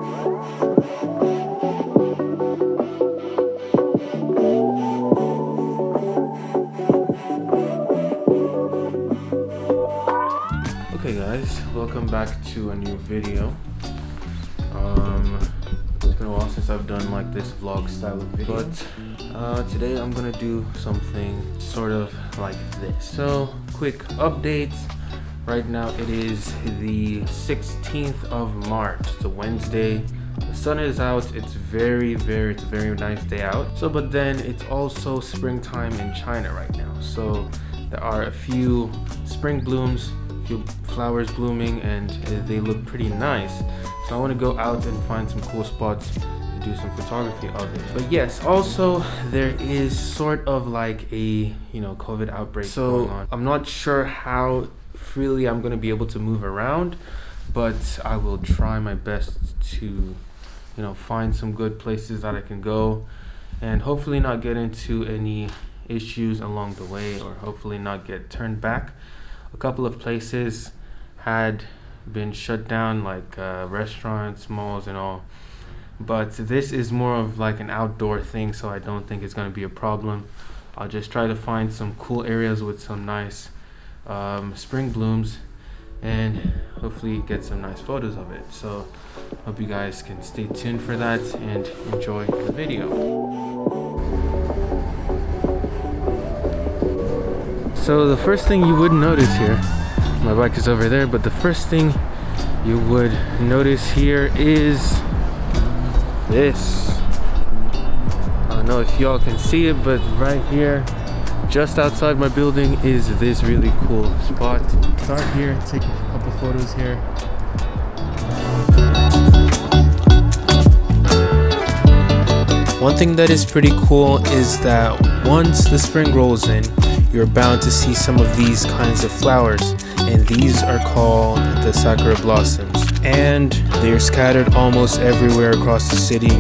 Okay guys, welcome back to a new video. It's been a while since I've done like this vlog style of video, but today I'm gonna do something sort of like this. So quick update. Right now it is the 16th of March. It's a Wednesday. The sun is out. It's a very nice day out. So but then it's also springtime in China right now. So there are a few spring blooms, few flowers blooming, and they look pretty nice. So I want to go out and find some cool spots to do some photography of it. But yes, also there is sort of like a COVID outbreak going on. I'm not sure how freely I'm going to be able to move around, but I will try my best to find some good places that I can go and hopefully not get into any issues along the way, or hopefully not get turned back. A couple of places had been shut down, like restaurants, malls and all, but this is more of like an outdoor thing, so I don't think it's going to be a problem. I'll just try to find some cool areas with some nice spring blooms and hopefully get some nice photos of it. So hope you guys can stay tuned for that and enjoy the video. So the first thing you would notice here, my bike is over there, but the first thing you would notice here is this. I don't know if y'all can see it, but right here, just outside my building, is this really cool spot. Start here, take a couple photos here. One thing that is pretty cool is that once the spring rolls in, you're bound to see some of these kinds of flowers, and these are called the sakura blossoms, and they're scattered almost everywhere across the city.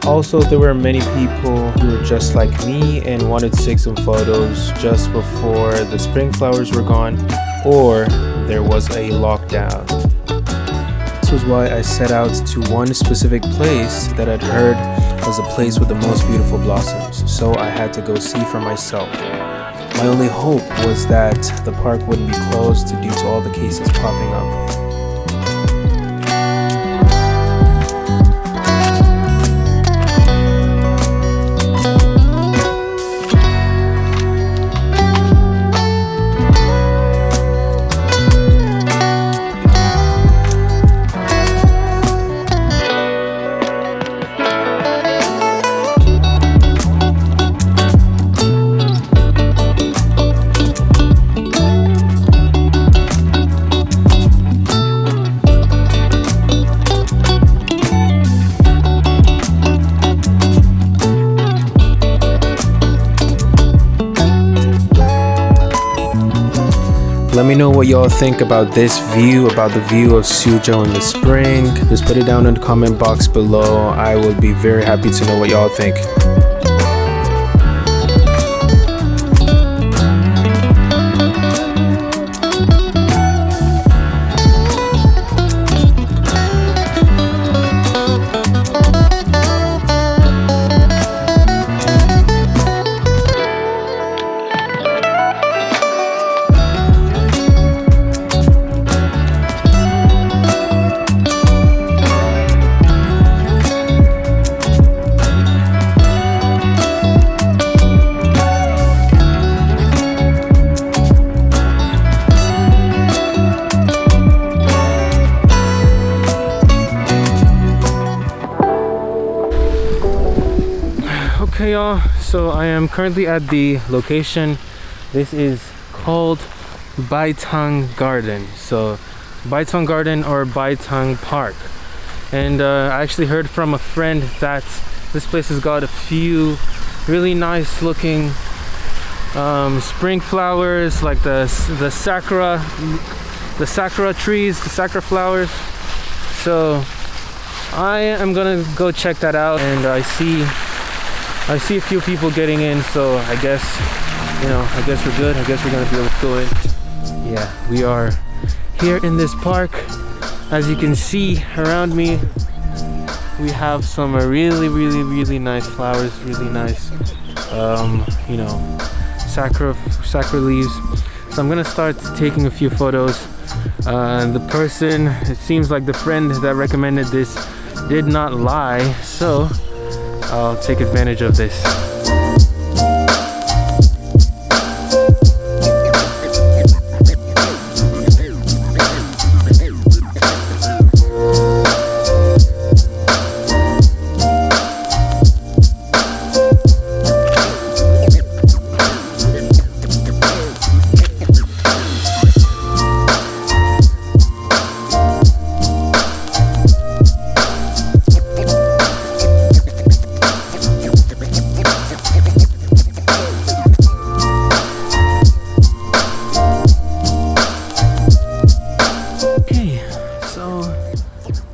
Also, there were many people who were just like me and wanted to take some photos just before the spring flowers were gone or there was a lockdown. This was why I set out to one specific place that I'd heard was the place with the most beautiful blossoms, so I had to go see for myself. My only hope was that the park wouldn't be closed due to all the cases popping up. Let me know what y'all think about this view, about the view of Suzhou in the spring. Just put it down in the comment box below. I would be very happy to know what y'all think. Okay y'all, so I am currently at the location. This is called Baitang Garden. So Baitang Garden or Baitang Park. And I actually heard from a friend that this place has got a few really nice looking spring flowers, like the sakura trees, the sakura flowers. So I am gonna go check that out, and I see I see a few people getting in, so I guess, you know, I guess we're good. I guess we're gonna be able to go in. Yeah, we are here in this park. As you can see around me, we have some really nice flowers, really nice, you know, sakura leaves. So I'm gonna start taking a few photos. The person, it seems like the friend that recommended this did not lie, so I'll take advantage of this.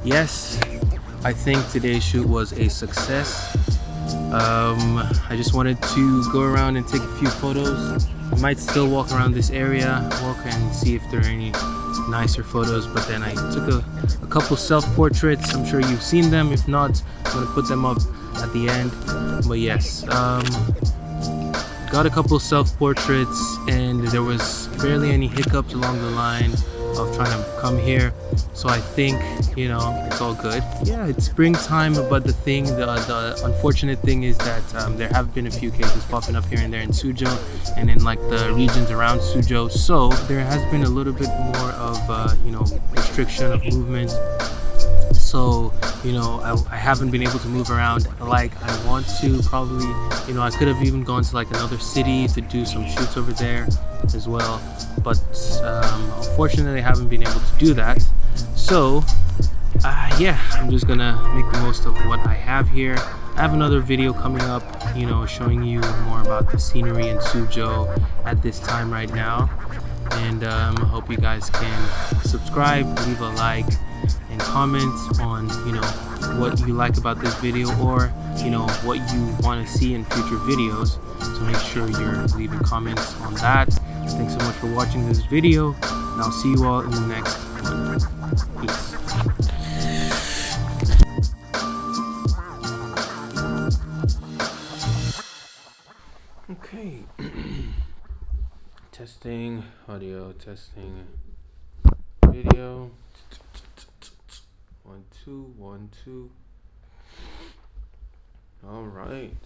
Yes, I think today's shoot was a success. I just wanted to go around and take a few photos. I might still walk around this area, walk and see if there are any nicer photos, but then I took a couple self-portraits. I'm sure you've seen them. If not, I'm gonna put them up at the end. But yes, got a couple self-portraits, and there was barely any hiccups along the line of trying to come here, so I think, you know, it's all good. Yeah, it's springtime, but the unfortunate thing is that there have been a few cases popping up here and there in Suzhou and in like the regions around Suzhou, so there has been a little bit more of you know, restriction of movement. So, you know, I haven't been able to move around like I want to. Probably, you know, I could have even gone to like another city to do some shoots over there as well, but unfortunately I haven't been able to do that. So yeah, I'm just gonna make the most of what I have here. I have another video coming up, you know, showing you more about the scenery in Suzhou at this time right now, and I hope you guys can subscribe, leave a like, and comment on, you know, what you like about this video, or, you know, what you want to see in future videos. So make sure you're leaving comments on that. Thanks so much for watching this video, and I'll see you all in the next one. Peace. Okay. Testing audio, testing video. 1 2 1 2. All right.